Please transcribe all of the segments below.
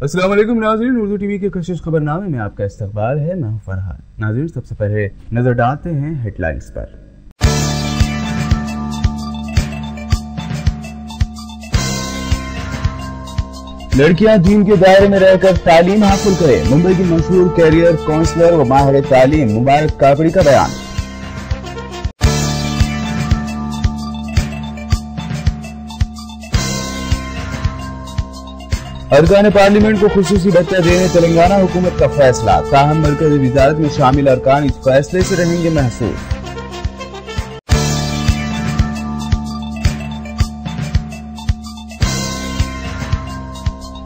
अस्सलाम वालेकुम नाज़रीन, उर्दू टीवी के कशिश खबरनामे में आपका इस्तकबाल है। मैं हूं फरहान। नाज़रीन, सबसे पहले नजर डालते हैं हेडलाइंस पर। लड़कियां दीन के दायरे में रहकर तालीम हासिल करें, मुंबई की मशहूर कैरियर काउंसलर व माहिर तालीम मुबारक काकड़ी का बयान। अरकान पार्लियामेंट को खुसूसी भत्ता देने तेलंगाना हुकूमत का फैसला, ताहम मरकजी वजारत में शामिल अरकान इस फैसले से रहेंगे महसूस।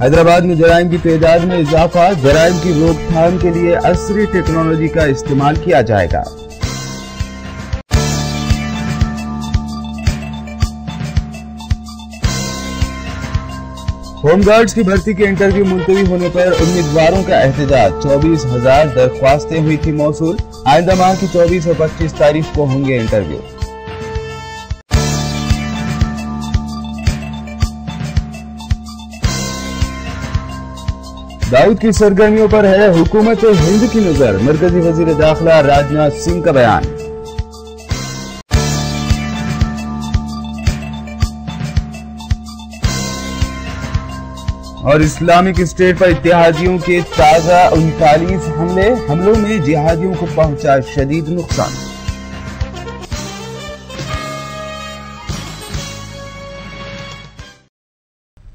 हैदराबाद में जराइम की तादाद में इजाफा, जराइम की रोकथाम के लिए असरी टेक्नोलॉजी का इस्तेमाल किया जाएगा। होमगार्ड्स की भर्ती के इंटरव्यू मुलतवी होने पर उम्मीदवारों का एहतजाज, 24,000 दरख्वास्तें हुई थी मौसूल। आइंदा माह की 24 और 25 तारीख को होंगे इंटरव्यू। दाऊद की सरगर्मियों पर है हुकूमत हिंद की नजर, मरकजी वजीर दाखिला राजनाथ सिंह का बयान। और इस्लामिक स्टेट पर इत्तेहादियों के ताजा 39 हमलों में जिहादियों को पहुंचा शदीद नुकसान।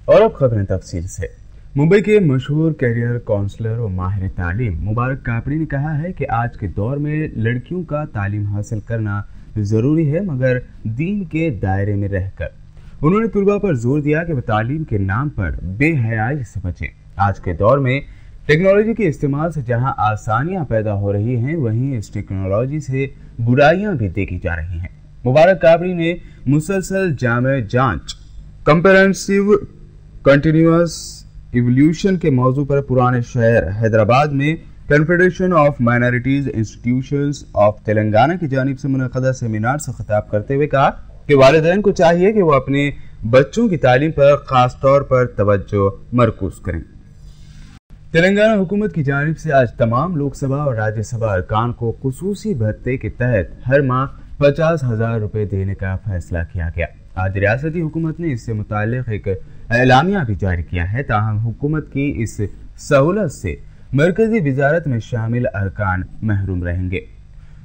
और अब खबरें तफसील से। मुंबई के मशहूर कैरियर काउंसलर और माहिर तालीम मुबारक काकड़ी ने कहा है कि आज के दौर में लड़कियों का तालीम हासिल करना जरूरी है, मगर दीन के दायरे में रहकर। उन्होंने तुलबा पर जोर दिया कि वह तालीम के नाम पर बेहयाई से बचें। आज के दौर में टेक्नोलॉजी के इस्तेमाल से जहां आसानियां पैदा हो रही हैं, वहीं इस टेक्नोलॉजी से बुराइयां भी देखी जा रही हैं। मुबारक काकड़ी ने मुसलसल जामे जांच, कंप्रेहेंसिव कंटिन्यूअस इवोल्यूशन के मौजू पर पुराने शहर हैदराबाद में confederation of minorities institutions of Telangana की जानिब से मुनक़दा सेमिनार से खिताब करते हुए कहा कि वालिदैन को चाहिए कि वो अपने बच्चों की तालीम पर खास तौर पर तवज्जो मरकूज करें। तेलंगाना हुकूमत की जानिब से आज तमाम लोकसभा और राज्यसभा अरकान को खुसूसी भत्ते के तहत हर माह 50,000 रुपए देने का फैसला किया गया। आज रियासती हुकूमत ने इससे मुताल्लिक एक एलामिया भी जारी किया है। ताहम हुकूमत की इस सहूलत से मरकजी वजारत में शामिल अरकान महरूम रहेंगे।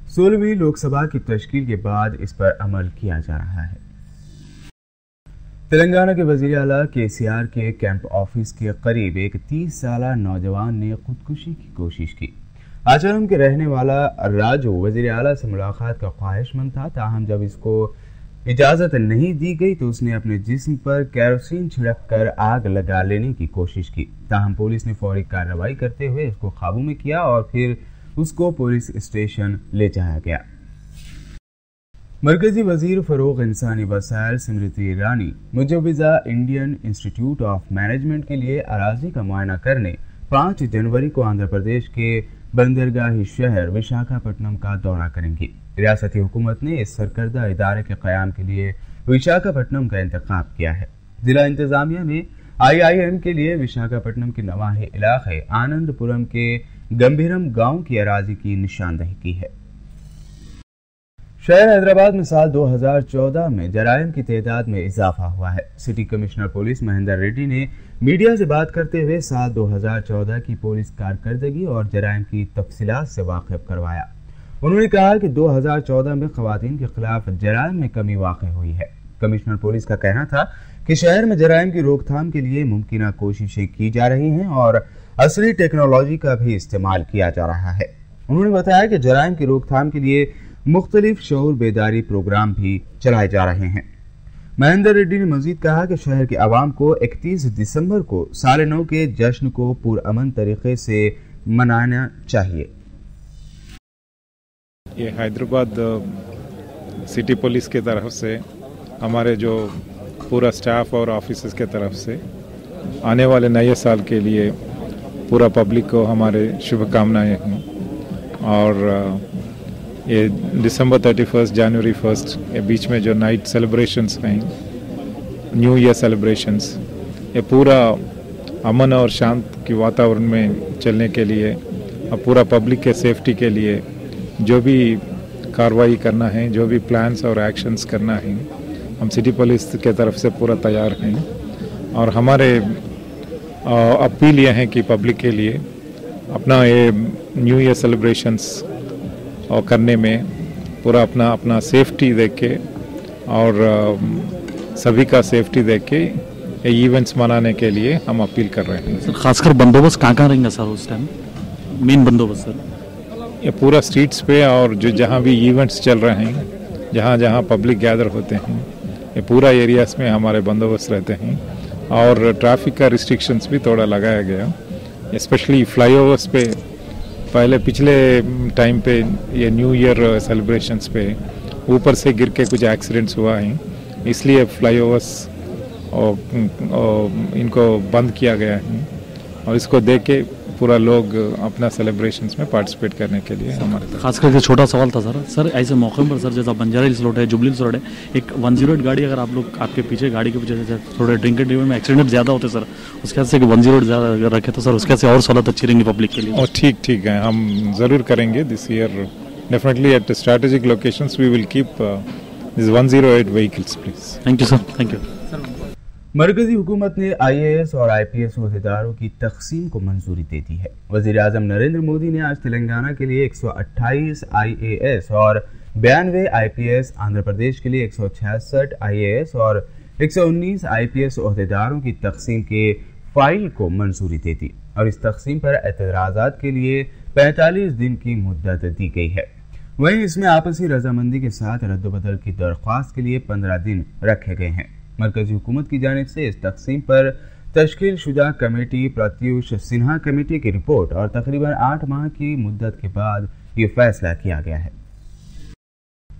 16वीं लोकसभा की तश्कील के बाद इस पर अमल किया जा रहा है। तेलंगाना के वजीर आला KCR के कैंप ऑफिस के करीब एक 30 साला नौजवान ने खुदकुशी की कोशिश की। आचरम के रहने वाला राजू वजीर आला से मुलाकात का ख्वाहिशमंद था, ताहम जब इसको इजाजत नहीं दी गई तो उसने अपने जिस्म पर केरोसिन छिड़क कर आग लगा लेने की कोशिश की। ताहम पुलिस ने फौरी कार्रवाई करते हुए इसको काबू में किया और फिर उसको पुलिस स्टेशन ले जाया गया। मरकजी वजीर फरोग इंसानी वसाइल Smriti Irani मुजव्विजा Indian institute of management के लिए अराजी का मुआयना करने 5 जनवरी को आंध्र प्रदेश के बंदरगाही शहर विशाखापट्टनम का दौरा करेंगी। रियासती हुकूमत ने इस सरकर्दा इदारे के क़याम के लिए विशाखापट्टनम का इंतखाब किया है। जिला इंतजामिया ने IIM के लिए विशाखापट्टनम के नवाही इलाके आनंदपुरम के गंभीरम गांव की अराजी की निशानदही की है। शहर हैदराबाद में साल 2014 में जराइम की तादाद में इजाफा हुआ है। City commissioner police Mahendra Reddy ने मीडिया से बात करते हुए साल 2014 की पुलिस कारकर्दगी और जराइम की तफसीलात से वाकिफ करवाया। उन्होंने कहा कि 2014 में खवातीन के खिलाफ जराइम में कमी वाक़ई हुई है। कमिश्नर पुलिस का कहना था कि शहर में जराइम की रोकथाम के लिए मुमकिन कोशिशें की जा रही हैं और असली टेक्नोलॉजी का भी इस्तेमाल किया जा रहा है। उन्होंने बताया कि जराइम की रोकथाम के लिए मुख्तलिफ शऊर बेदारी प्रोग्राम भी चलाए जा रहे हैं। महेंद्र रेड्डी ने मजीद कहा कि शहर के अवाम को 31 दिसंबर को साल नौ के जश्न को पुरअमन तरीके से मनाना चाहिए। ये हैदराबाद सिटी पुलिस की तरफ से हमारे जो पूरा स्टाफ और ऑफिसर्स के तरफ से आने वाले नए साल के लिए पूरा पब्लिक को हमारे शुभकामनाएं हैं। और ये दिसंबर 31 जनवरी 1 के बीच में जो नाइट सेलिब्रेशंस हैं, न्यू ईयर सेलिब्रेशंस, ये पूरा अमन और शांत की वातावरण में चलने के लिए और पूरा पब्लिक के सेफ्टी के लिए जो भी कार्रवाई करना है, जो भी प्लान्स और एक्शंस करना है, हम सिटी पुलिस के तरफ से पूरा तैयार हैं। और हमारे अपील यह है कि पब्लिक के लिए अपना ये न्यू ईयर सेलिब्रेशंस और करने में पूरा अपना सेफ्टी देख के और सभी का सेफ्टी देख के ये इवेंट्स मनाने के लिए हम अपील कर रहे हैं। सर खासकर बंदोबस्त कहाँ रहेंगे सर उस टाइम, मेन बंदोबस्त सर? ये पूरा स्ट्रीट्स पे और जो जहाँ भी इवेंट्स चल रहे हैं, जहाँ जहाँ पब्लिक गैदर होते हैं, ये पूरा एरियाज में हमारे बंदोबस्त रहते हैं। और ट्रैफिक का रिस्ट्रिक्शंस भी थोड़ा लगाया गया, स्पेशली फ्लाईओवर्स पे। पहले पिछले टाइम पे ये न्यू ईयर सेलिब्रेशंस पे ऊपर से गिर के कुछ एक्सीडेंट्स हुआ है, इसलिए फ्लाईओवर्स और इनको बंद किया गया है। और इसको देख के पूरा लोग अपना सेलिब्रेशंस में पार्टिसिपेट करने के लिए हमारे तरफ। खास करके छोटा सवाल था सर ऐसे मौके पर सर जैसा बंजारा हिल्स रोड है, जुबली हिल्स रोड है, एक 108 गाड़ी अगर आप लोग आपके पीछे गाड़ी के पीछे से थोड़े ड्रिंक एंड ड्राइव में एक्सीडेंट ज़्यादा होते सर, उसके वजह से 108 ज़्यादा अगर रखे तो सर उसके से और सहूलत अच्छी रहेंगी पब्लिक के लिए। और ठीक है, हम ज़रूर करेंगे this year definitely at strategic locations we will keep this 108 vehicles please. Thank you sir, thank you. मरकजी हुकूमत ने IAS और IPS ओहदेदारों की तकसीम को मंजूरी दे दी है। वज़ीर आज़म नरेंद्र मोदी ने आज तेलंगाना के लिए 128 IAS और 92 IPS, आंध्र प्रदेश के लिए 166 IAS और 119 IPS ओहदेदारों की तकसीम के फाइल को मंजूरी दे दी और इस तकसीम पर एतराज़ात के लिए 45 दिन की मुद्दत दी गई है। वहीं इसमें आपसी रजामंदी के साथ रद्द-बदल की दरख्वास्त के लिए 15 दिन रखे गए हैं। मरकजी हुकूमत की जानिब से इस तकसीम पर तश्कील शुदा कमेटी प्रत्युष सिन्हा कमेटी की रिपोर्ट और तकरीबन 8 माह की मुद्दत के बाद ये फैसला किया गया है।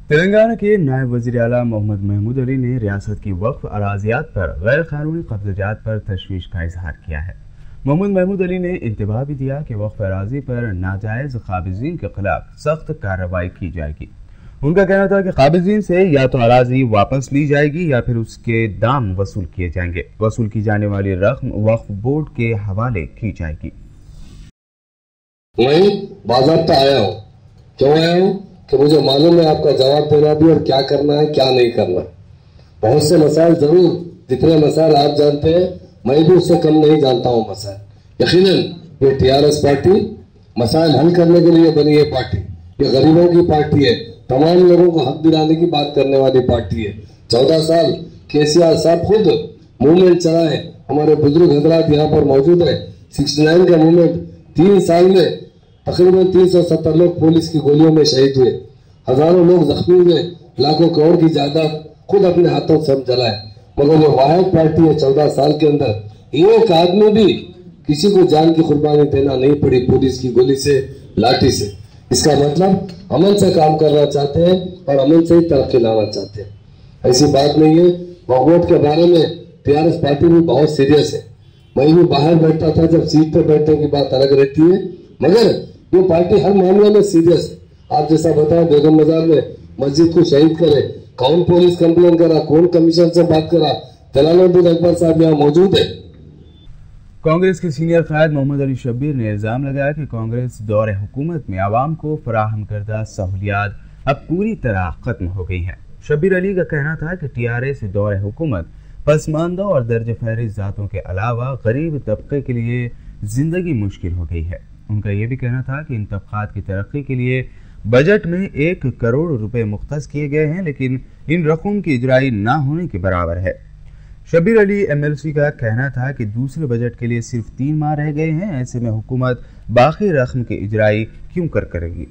तेलंगाना के नायब वज़ीर आला मोहम्मद महमूद अली ने रियासत की वक्फ अराज़ियात पर गैर कानूनी कब्ज़ात पर तशवीश का इजहार किया है। मोहम्मद महमूद अली ने इंतबाह भी दिया कि वक्फ अराज़ी पर नाजायज़ काबिज़ीन के खिलाफ सख्त कार्रवाई की जाएगी। उनका कहना था कि काबिज़ीन से या तो अराज़ी वापस ली जाएगी या फिर उसके दाम वसूल किए जाएंगे। वसूल की जाने वाली रकम वक्फ बोर्ड के हवाले की जाएगी। वहीं बाज़ाब्ता आया हूँ, क्यों आया हूँ कि मुझे मालूम है आपका जवाब देना भी और क्या करना है क्या नहीं करना। बहुत से मसाइल जरूर, जितने मसाइल आप जानते हैं मैं भी उससे कम नहीं जानता हूँ मसाइल। यकीनन ये TRS पार्टी मसाइल हल करने के लिए बनी है पार्टी। ये गरीबों की पार्टी है, तमाम लोगों को हक दिलाने की बात करने वाली पार्टी है। 14 साल KCR साहब खुद मूवमेंट चलाए, हमारे बुजुर्ग हजरात यहाँ पर मौजूद है। 69 का मूवमेंट 3 साल में तकरीबन 370 लोग पुलिस की गोलियों में शहीद हुए, हजारों लोग जख्मी हुए, लाखों करोड़ की जायदाद खुद अपने हाथों से हम जलाए। मगर वो वाहिद पार्टी है 14 साल के अंदर एक आदमी भी किसी को जान की कुर्बानी देना नहीं पड़ी पुलिस की गोली से, लाठी से। इसका मतलब अमन से काम करना चाहते हैं और अमन से ही तरक्की लाना चाहते हैं। ऐसी बात नहीं है। वोट के बारे में TRS पार्टी भी बहुत सीरियस है। मैं भी बाहर बैठता था जब सीट पर बैठने की बात अलग रहती है, मगर ये पार्टी हर मामले में सीरियस है। आप जैसा बताओ बेगम बाजार में मस्जिद को शहीद करे, कौन पुलिस कंप्लेन करा, कौन कमीशन से बात करा, जलालुद्दीन अकबर साहब यहाँ मौजूद है। कांग्रेस के सीनियर कायद मोहम्मद अली शब्बीर ने इल्जाम लगाया कि कांग्रेस दौर हुकूमत में आवाम को फराहम करदा सहूलियात अब पूरी तरह खत्म हो गई हैं। शब्बीर अली का कहना था कि TRS दौर हुकूमत पसमानदा और दर्ज फहरिस्त जातों के अलावा गरीब तबके के लिए जिंदगी मुश्किल हो गई है। उनका यह भी कहना था कि इन तबकात की तरक्की के लिए बजट में 1 करोड़ रुपए मुख्तस किए गए हैं, लेकिन इन रकम की इजराई न होने के बराबर है। शब्बीर अली MLC का कहना था कि दूसरे बजट के लिए सिर्फ 3 माह रह गए हैं, ऐसे में हुकूमत बाकी रकम की इजराई क्यों करेगी।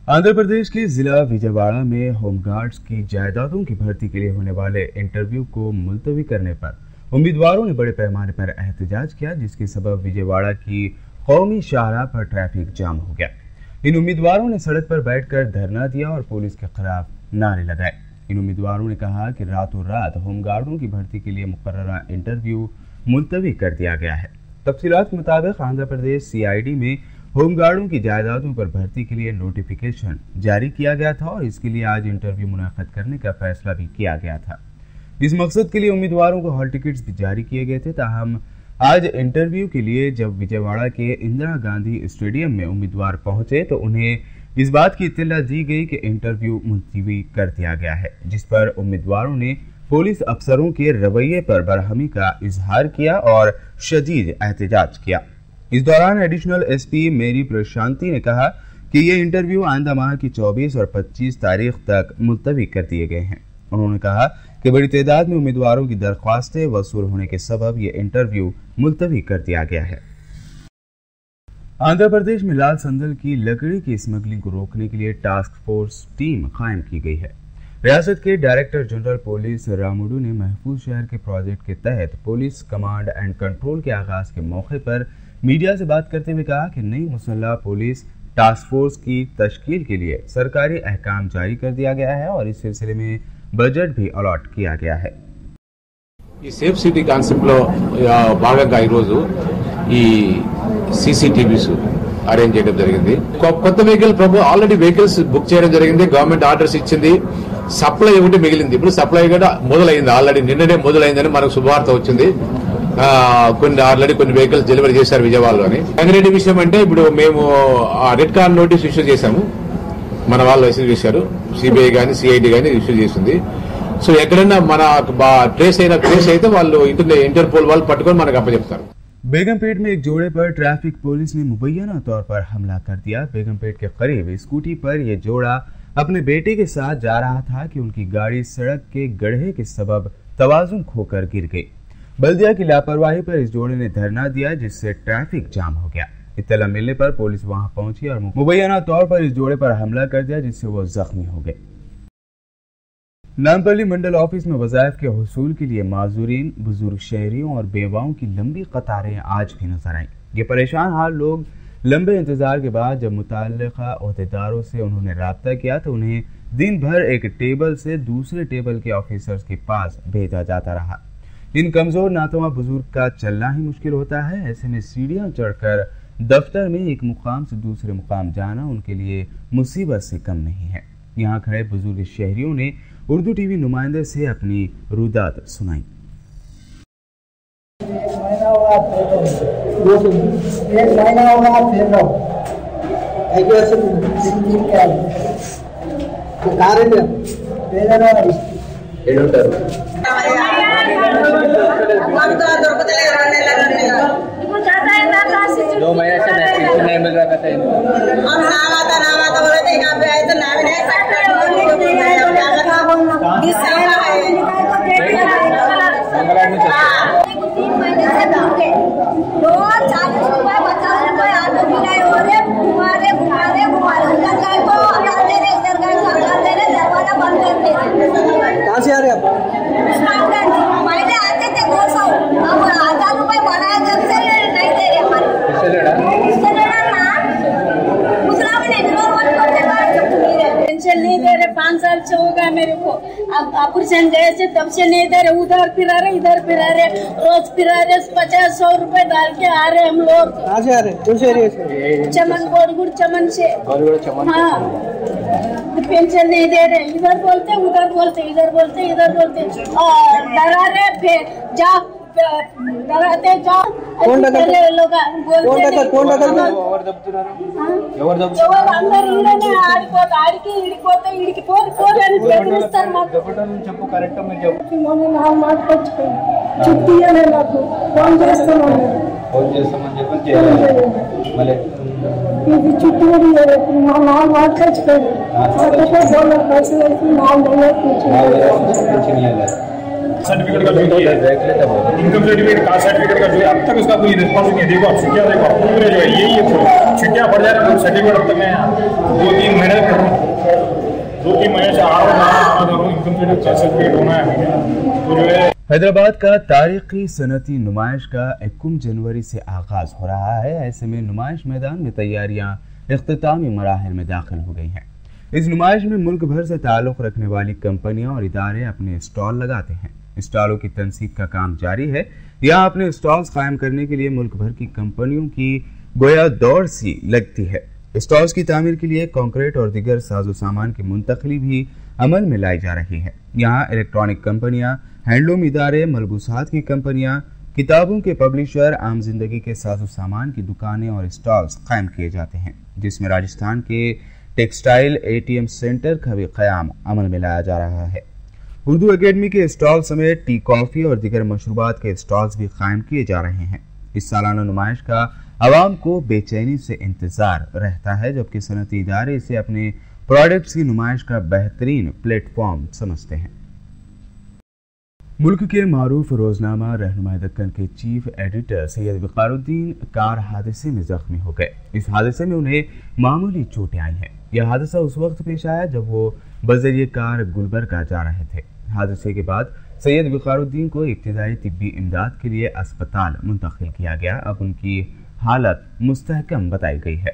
आंध्र प्रदेश के जिला विजयवाड़ा में होमगार्ड्स की जायदादों की भर्ती के लिए होने वाले इंटरव्यू को मुलतवी करने पर उम्मीदवारों ने बड़े पैमाने पर एहतजाज किया, जिसके सबब विजयवाड़ा की कौमी शाहराह पर ट्रैफिक जाम हो गया। इन उम्मीदवारों ने सड़क पर बैठकर धरना दिया और पुलिस के खिलाफ नारे लगाए। इन उम्मीदवारों ने कहा कि रातों रात होमगार्डों की भर्ती के लिए मुकर्ररा इंटरव्यू मुलतवी कर दिया गया है। तफसीलात के मुताबिक आंध्र प्रदेश CID में होमगार्डों की जायदादों पर भर्ती के लिए नोटिफिकेशन जारी किया गया था और इसके लिए आज इंटरव्यू मुनाक़द करने का फैसला भी किया गया था। इस मकसद के लिए उम्मीदवारों को हॉल टिकट्स भी जारी किए गए थे, ताहम आज इंटरव्यू के लिए जब विजयवाड़ा के इंदिरा गांधी स्टेडियम में उम्मीदवार पहुंचे तो उन्हें इस बात की इत्तला दी गई कि इंटरव्यू मुलतवी कर दिया गया है, जिस पर उम्मीदवारों ने पुलिस अफसरों के रवैये पर बरहमी का इजहार किया और शदीद एहतजाज किया। इस दौरान एडिशनल एसपी मेरी प्रशांति ने कहा कि ये इंटरव्यू आइंदा माह की 24 और 25 तारीख तक मुलतवी कर दिए गए हैं। उन्होंने कहा कि बड़ी तादाद में उम्मीदवारों की दरख्वास्तें वसूल होने के सबब ये इंटरव्यू मुलतवी कर दिया गया है। आंध्र प्रदेश में लाल संदल की लकड़ी की स्मगलिंग को रोकने के लिए टास्क फोर्स टीम कायम की गई है। रियासत के डायरेक्टर जनरल पुलिस रामुडू ने महफूज शहर के प्रोजेक्ट के तहत पुलिस कमांड एंड कंट्रोल के आगाज के मौके पर मीडिया से बात करते हुए कहा कि नई मुसल्लह पुलिस टास्क फोर्स की तश्कील के लिए सरकारी अहकाम जारी कर दिया गया है और इस सिलसिले में बजट भी अलॉट किया गया है। ఈ సేఫ్ సిటీ కాన్సెప్ట్ లో భాగంగా ఈ రోజు ఈ సీసీటీవీస్ అరేంజ్ చేయడం జరిగింది। కొత్త వెహికల్ ఆల్రెడీ వెహికల్స్ బుక్ చేయడం జరిగింది, గవర్నమెంట్ ఆర్డర్స్ ఇచ్చింది, సప్లై ఒకటి మిగిలింది। ఇప్పుడు సప్లై కూడా మొదలైంది, ఆల్రెడీ నిన్ననే మొదలైందని మనకు శుభవార్త వచ్చింది। ఆల్రెడీ కొన్ని వెహికల్స్ డెలివరీ చేశారు విజయవాడలోని। రంగారెడ్డి విషయం అంటే ఇప్పుడు మేము రెడ్ కార్డ్ నోటీస్ ఇష్యూ చేశాము, మన వాళ్ళు ఇష్యూ చేశారు, సిబిఐ గానీ సిఐడి గానీ ఇష్యూ చేసింది। సో ఎక్కడైనా మన ట్రేస్ అయితే వాళ్ళు ఇంటర్పోల్ వాళ్ళు పట్టుకొని మనకు అప్పచెప్తారు। बेगमपेट में एक जोड़े पर ट्रैफिक पुलिस ने मुबैना तौर पर हमला कर दिया। बेगमपेट के करीब स्कूटी पर यह जोड़ा अपने बेटे के साथ जा रहा था कि उनकी गाड़ी सड़क के गड्ढे के सबब तवाजुन खोकर गिर गई। बल्दिया की लापरवाही पर इस जोड़े ने धरना दिया, जिससे ट्रैफिक जाम हो गया। इत्तला मिलने पर पुलिस वहां पहुंची और मुबैना तौर पर इस जोड़े पर हमला कर दिया, जिससे वो जख्मी हो गए। नामपल्ली मंडल ऑफिस में वज़ाइफ के हुसूल के लिए माजूरीन, बुजुर्ग शहरियों और बेवाओं की लंबी कतारें आज भी नजर आईं। ये परेशान हाल लोग लंबे इंतजार के बाद जब मुताल्लिका ओहदेदारों से उन्होंने राब्ता किया तो उन्हें दिन भर एक टेबल से दूसरे टेबल के ऑफिसर्स के पास भेजा जाता रहा। इन कमजोर नातवा बुजुर्ग का चलना ही मुश्किल होता है। ऐसे में सीढ़ियां चढ़कर दफ्तर में एक मुकाम से दूसरे मुकाम जाना उनके लिए मुसीबत से कम नहीं है। यहाँ खड़े बुजुर्ग शहरियों ने उर्दू टीवी नुमाइंदे से अपनी रुदात सुनाई। एक महीना हुआ फिर रहो ऐसे दिन क्या तो कार्य में दो महीने से पेंशन नहीं मिल रहा था नाम बोले थे यहाँ पे आए तो नाम नहीं कहाँ से आ रहे आप? पहले आते थे 200, अब 1000 रुपए बढ़ाया जब से नहीं दे रहे हमारे। पेंशन नहीं दे रहे, 5 साल से होगा मेरे को। अब ऑपरेशन गए से तब से नहीं दे रहे, उधर फिरा रहे इधर फिरा रहे, रोज फिरा रहे, 50-100 रुपए डाल के आ रहे हम लोग। कहाँ से आ रहे? कौन से एरिया से? चमन गोरगुड़ चमन से। हाँ, पेंशन नहीं दे रहे, इधर बोलते उधर बोलते, इधर बोलते इधर बोलते, और डरा रहे फिर जा डराते जाओ। कौन डकल ఎవరు అందరూ ఈడనే ఆడిపోతే ఈడికి పోరని బెదిరిస్తారు మాకు। చెప్పు కరెక్ట్ మీరు చెప్పు। మొన్న నా మాట వచ్చిపోయి చుట్టూ అనే నాకు ఫోన్ చేస్తామని చెప్పి మళ్ళీ ఇది చుట్టూ మా నాన్న మాట వచ్చిపోయి $4 पैसे सर्टिफिकेट का जो है इनकम सर्टिफिकेट कास्ट सर्टिफिकेट का जो है अब तक उसका कोई रिस्पॉन्स नहीं है। देखो आप छुट्टियाँ देखो पूरे जो है यही छुट्टियाँ पड़ जा रहा है। सर्टिफिकेट अब तक मैं 2-3 महीने कर रहा हूँ, 2-3 महीने से आ रहा हूँ, इनकम सर्टिफिकेट होना है तो जो है। हैदराबाद का तारीखी सनती नुमाइश का 21 जनवरी से आगाज हो रहा है। ऐसे में नुमाइश मैदान में तैयारियां इख्तितामी मराहिल में दाखिल हो गई हैं। इस नुमाइश में मुल्क भर से ताल्लुक़ रखने वाली कंपनियां और इदारे अपने स्टॉल लगाते हैं। स्टॉलों की तनसीब का काम जारी है। यहाँ अपने स्टॉल्स कायम करने के लिए मुल्क भर की कंपनियों की गोया दौड़ सी लगती है। स्टॉल्स की तामीर के लिए कंक्रीट और दीगर साजो सामान की मुंतकली भी अमल में लाई जा रही है। यहाँ इलेक्ट्रॉनिक कंपनियां, हैंडलूम इदारे, मलबूसात की कंपनियां, किताबों के पब्लिशर, आम जिंदगी के साजो सामान की दुकानें और स्टॉल्स कायम किए जाते हैं, जिसमें राजस्थान के टेक्सटाइल ATM सेंटर का भी क़याम अमल में लाया जा रहा है। उर्दू एकेडमी के स्टॉल समेत टी, कॉफ़ी और दीगर मशरूबात के स्टॉल्स भी कायम किए जा रहे हैं। इस सालाना नुमाइश का आवाम को बेचैनी से इंतजार रहता है, जबकि सनती इदारे इसे अपने प्रोडक्ट्स की नुमाइश का बेहतरीन प्लेटफॉर्म समझते हैं। मुल्क के मारूफ रोजनामा रहनुमा दक्कन के चीफ एडिटर सैयद वक़ारुद्दीन कार हादसे में जख्मी हो गए। इस हादसे में उन्हें मामूली चोटें आई हैं। यह हादसा उस वक्त पेश आया जब वो बजरिए कार गुलबर्गा जा रहे थे। हादसे के बाद सैयद वक़ारुद्दीन को इब्तिदाई तिब्बी इमदाद के लिए अस्पताल मुंतकिल किया गया। अब उनकी हालत मुस्तहकम बताई गई है।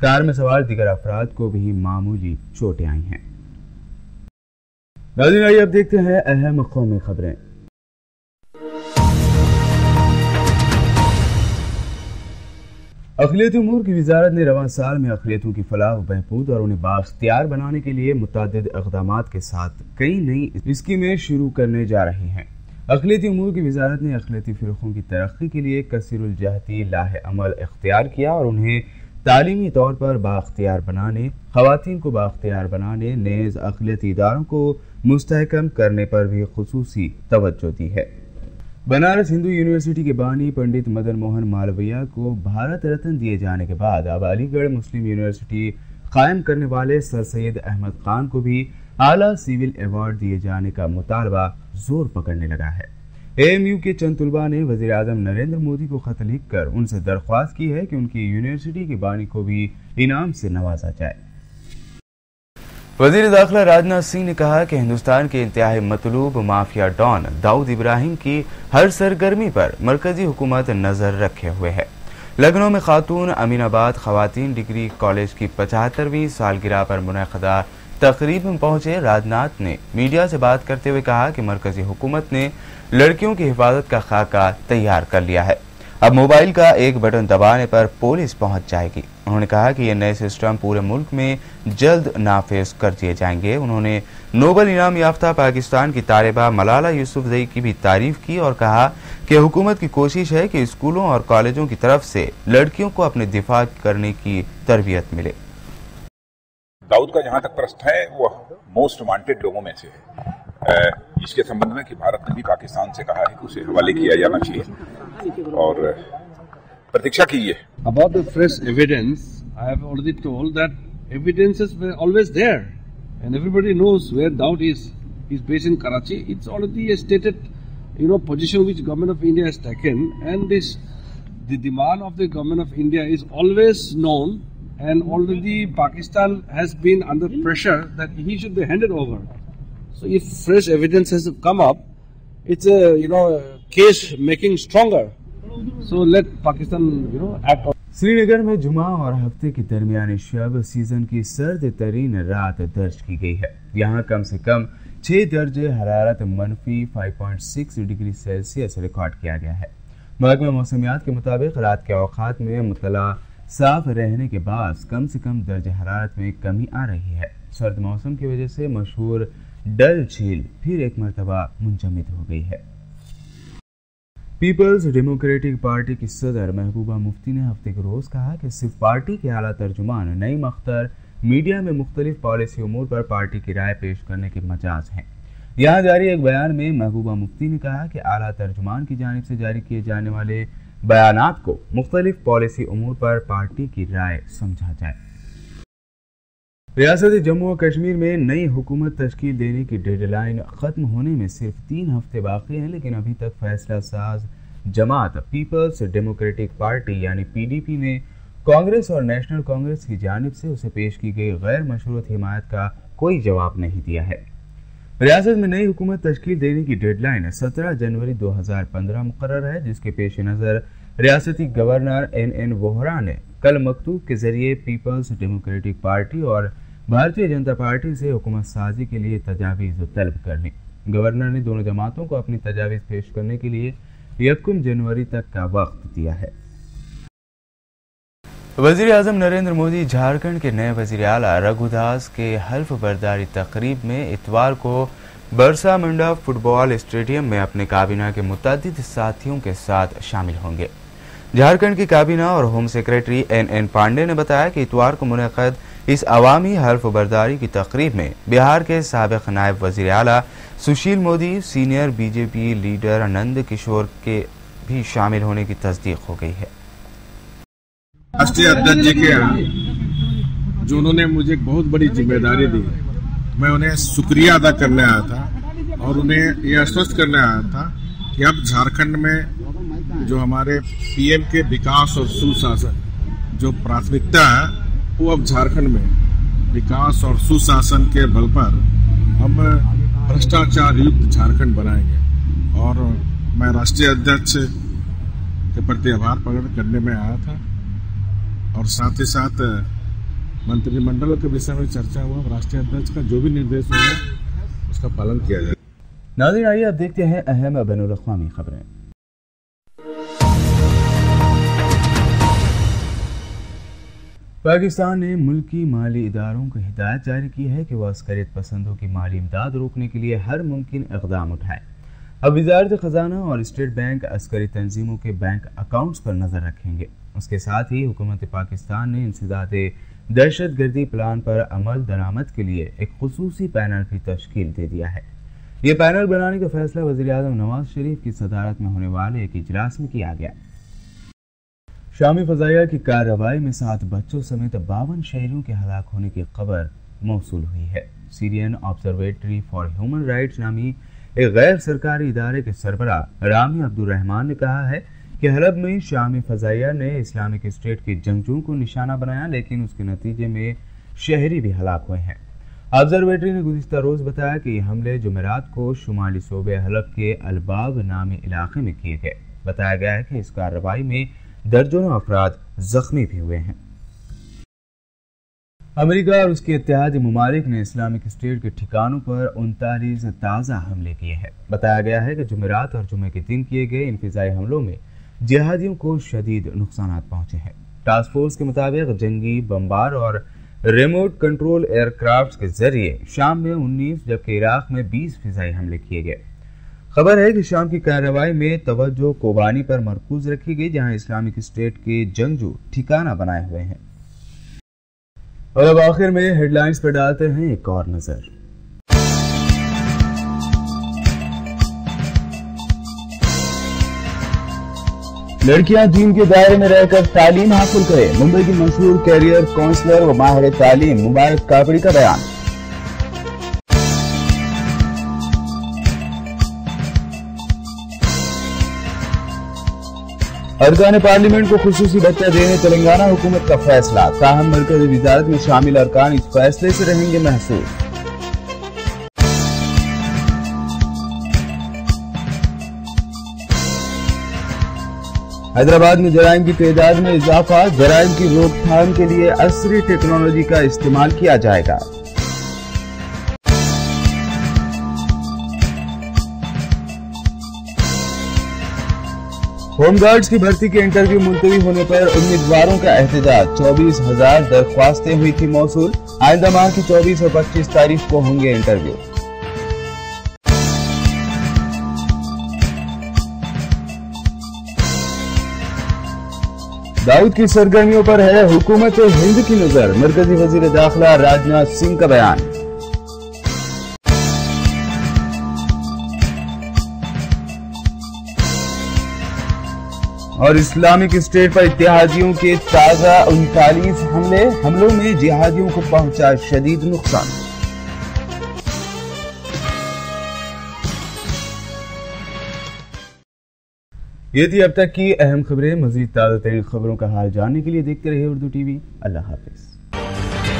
कार में सवार दीगर अफराद को भी मामूली चोटें आई हैं। नाज़रीन, आइए अब देखते हैं अहम कौमी खबरें। अक़लियती उमूर की वज़ारत ने रवां साल में अक़लियतों की फलाह व बहबूद और उन्हें बाख्तियार बनाने के लिए मुतअद्दिद इक़दामात के साथ कई नई स्कीमें शुरू करने जा रही हैं। अक़लियती उमूर की वज़ारत ने अक़लियती फ़िरक़ों की तरक्की के लिए कसीरुल जहती लाह अमल इख्तियार किया और उन्हें तालीमी तौर पर बाख्तियार बनाने, ख़वातीन को बाख्तियार बनाने, नेज़ अक़लियती इदारों को मुस्तहकम करने पर भी ख़ुसूसी तवज्जो दी है। बनारस हिंदू यूनिवर्सिटी के बानी पंडित मदन मोहन मालवीय को भारत रत्न दिए जाने के बाद अब अलीगढ़ मुस्लिम यूनिवर्सिटी कायम करने वाले सर सैयद अहमद खान को भी आला सिविल अवार्ड दिए जाने का मुतालबा जोर पकड़ने लगा है। AMU के चंद तुलबा ने वज़ीर आज़म नरेंद्र मोदी को खत लिखकर उनसे दरख्वास्त की है कि उनकी यूनिवर्सिटी के बानी को भी इनाम से नवाजा जाए। वज़ीर दाखिला राजनाथ सिंह ने कहा कि हिंदुस्तान के इंतहाई मतलूब माफिया डॉन दाऊद इब्राहिम की हर सरगर्मी पर मरकजी हुकूमत नजर रखे हुए है। लखनऊ में खातून अमीनाबाद खवातीन डिग्री कॉलेज की 75वीं सालगिरह पर मुनक़दा तकरीब में पहुंचे राजनाथ ने मीडिया से बात करते हुए कहा कि मरकजी हुकूमत ने लड़कियों की हिफाजत का खाका तैयार कर लिया है। अब मोबाइल का एक बटन दबाने पर पुलिस पहुंच जाएगी। उन्होंने कहा कि ये नए सिस्टम पूरे मुल्क में जल्द नाफिज कर दिए जाएंगे। उन्होंने नोबल इनाम याफ्ता पाकिस्तान की तालिबा मलाला यूसुफजई की भी तारीफ की और कहा कि हुकूमत की कोशिश है कि स्कूलों और कॉलेजों की तरफ से लड़कियों को अपने दिफा करने की तरबियत मिले। दाऊद का जहां तक प्रश्न है वो मोस्ट वांटेड लोगों में से है। इसके संबंध में कि भारत ने भी पाकिस्तान से कहा है कि उसे हवाले किया जाना चाहिए और प्रतीक्षा कीजिए। About the fresh evidence, I have already told that evidences were always there, and everybody knows where Daud is. He's based in Karachi. It's already a stated, position which government of India has taken, and the demand of the government of India is always known, and already Pakistan has been under pressure that he should be handed over. So if fresh evidence has come up, it's a case making stronger. So let Pakistan act on. Srinagar में जुमा और हफ्ते की दरमियानी शब season की सर्द तरीन रात दर्ज की गई है। यहाँ कम से कम 6 दर्जे हरारत -5.6 डिग्री सेल्सियस रिकॉर्ड किया गया है। महकमा मौसमियात के मुताबिक रात के औकात में मुतला साफ रहने के बाद कम से कम दर्जे हरारत में कमी आ रही है। सर्द मौसम की वजह से मशहूर डल झील फिर एक मरतबा मुंजमद हो गई है। पीपल्स डेमोक्रेटिक पार्टी की सदर महबूबा मुफ्ती ने हफ्ते के रोज कहा कि सिर्फ पार्टी के आला तर्जुमान नईम अख्तर मीडिया में मुख्तलिफ पॉलिसी उमूर पर पार्टी की राय पेश करने की मजाज हैं। यहाँ जारी एक बयान में महबूबा मुफ्ती ने कहा कि आला तर्जुमान की जानिब से जारी किए जाने वाले बयानात को मुख्तलिफ पॉलिसी उमूर पर पार्टी की राय समझा जाए। रियासत जम्मू और कश्मीर में नई हुकूमत तश्कील देने की डेडलाइन खत्म होने में सिर्फ 3 हफ्ते बाकी हैं, लेकिन अभी तक फैसला साज जमात पीपल्स डेमोक्रेटिक पार्टी यानी PDP ने कांग्रेस और नेशनल कांग्रेस की जानिब से उसे पेश की गई गैर मशरूत हिमायत का कोई जवाब नहीं दिया है। रियासत में नई हुकूमत तश्कील देने की डेडलाइन 17 जनवरी 2015 मुकर्रर है, जिसके पेश नज़र रियासती गवर्नर NN वोहरा ने कल मकतूब के जरिए पीपल्स डेमोक्रेटिक पार्टी और भारतीय जनता पार्टी से हुकूमत साजी के लिए तजावीज़ तलब कर ली। गवर्नर ने दोनों जमातों को अपनी तजावीज़ पेश करने के लिए 1 जनवरी तक का वक्त दिया है। वज़ीर आज़म नरेंद्र मोदी झारखंड के नए वज़ीर आला रघुदास के हल्फ बर्दारी तकरीब में इतवार को बिरसा मुंडा फुटबॉल स्टेडियम में अपने काबीना के मुतअद्दिद साथियों के साथ शामिल होंगे। झारखंड की काबीना और होम सेक्रेटरी एन पांडे ने बताया कि इतवार को मुनक़द इस अवामी हल्फ बर्दारी की तकरीब में बिहार के साबिक़ नायब वज़ीर आला Sushil Modi, senior BJP leader Nand Kishore के भी शामिल होने की तस्दीक हो गई है। राष्ट्रीय अध्यक्ष जी के यहाँ जो उन्होंने मुझे एक बहुत बड़ी जिम्मेदारी दी, मैं उन्हें शुक्रिया अदा करने आया था और उन्हें ये आश्वस्त करने आया था कि अब झारखंड में जो हमारे पीएम के विकास और सुशासन जो प्राथमिकता है, वो अब झारखंड में विकास और सुशासन के बल पर हम भ्रष्टाचार युक्त झारखंड बनाएंगे। और मैं राष्ट्रीय अध्यक्ष के प्रति आभार प्रकट करने में आया था और साथ ही साथ मंत्रिमंडल के विषय में चर्चा हुआ। राष्ट्रीय अध्यक्ष का जो भी निर्देश होगा उसका पालन किया जाए। नाज़रीन, आइए अब देखते हैं अहम बैनुल-अक़वामी खबरें। पाकिस्तान ने मुल्की माली इदारों को हिदायत जारी की है कि वह अस्करियत पसंदों की माली इमदाद रोकने के लिए हर मुमकिन इक़दाम उठाए। अब वज़ारत ख़ज़ाना और स्टेट बैंक अस्करी तंजीमों के बैंक अकाउंट्स पर नज़र रखेंगे। उसके साथ ही हुकूमत पाकिस्तान ने इंसदादे दहशतगर्दी प्लान पर अमल दरामद के लिए एक खुसूसी पैनल भी तश्कील दे दिया है। ये पैनल बनाने का फैसला वज़ीर आज़म नवाज शरीफ की सदारत में होने वाले एक इजलास में किया गया। शामी फ़ज़ाइया की कार्रवाई में 7 बच्चों समेत 52 शहरियों के हलाक होने की खबर मौसूल हुई है। Syrian observatory for human rights नामी एक गैर सरकारी इदारे के सरबराह रामी अब्दुर्रहमान ने कहा है कि हलब में शामी फ़ज़ाइया ने इस्लामिक स्टेट के जंगजुओं को निशाना बनाया, लेकिन उसके नतीजे में शहरी भी हलाक हुए हैं। ऑब्जर्वेटरी ने गुज़िश्ता रोज़ बताया कि ये हमले जुमेरात को शुमाली सूबे हलब के अलबाब नामी इलाके में किए गए। बताया गया है कि इस कार्रवाई में दर्जनों अफराद जख्मी भी हुए हैं। अमेरिका और उसके इत्तेहादी ममालिक ने इस्लामिक स्टेट के ठिकानों पर 39 ताज़ा हमले किए हैं। बताया गया है कि जुमेरात और जुमे के दिन किए गए इन फिज़ाई हमलों में जिहादियों को शदीद नुकसान पहुंचे हैं। टास्क फोर्स के मुताबिक जंगी बमबार और रिमोट कंट्रोल एयरक्राफ्ट के जरिए शाम में 19 जबकि इराक में 20 फिज़ाई हमले किए गए। खबर है कि शाम की कार्रवाई में तवज्जो कोबानी पर मरकूज रखी गई, जहां इस्लामिक स्टेट के जंगजू ठिकाना बनाए हुए हैं। और अब आखिर में हेडलाइंस पर डालते हैं एक और नजर। लड़कियां दीन के दायरे में रहकर तालीम हासिल करें, मुंबई की मशहूर कैरियर काउंसलर व माहिर तालीम मुबारक कापड़ी का बयान। अरकान पार्लियामेंट को खुसूसी भत्ता देने तेलंगाना हुकूमत का फैसला, ताहम मरकज़ी वज़ारत में शामिल अरकान इस फैसले से रहेंगे महसूस। हैदराबाद में जराइम की तादाद में इजाफा, जराइम की रोकथाम के लिए असरी टेक्नोलॉजी का इस्तेमाल किया जाएगा। होमगार्ड्स की भर्ती के इंटरव्यू मुलतवी होने पर उम्मीदवारों का एहतजाज, 24,000 दरख्वास्तें हुई थी मौसूल। आइंदा माह की 24 और 25 तारीख को होंगे इंटरव्यू। दाऊद की सरगर्मियों पर है हुकूमत हिंद की नजर, मरकजी वजीर दाखिला राजनाथ सिंह का बयान। और इस्लामिक स्टेट पर इत्तेहादियों के ताजा 39 हमलों में जिहादियों को पहुंचा शदीद नुकसान। ये थी अब तक की अहम खबरें। मजीद ताज़ा तरीन खबरों का हाल जानने के लिए देखते रहिए उर्दू टीवी। अल्लाह हाफिज।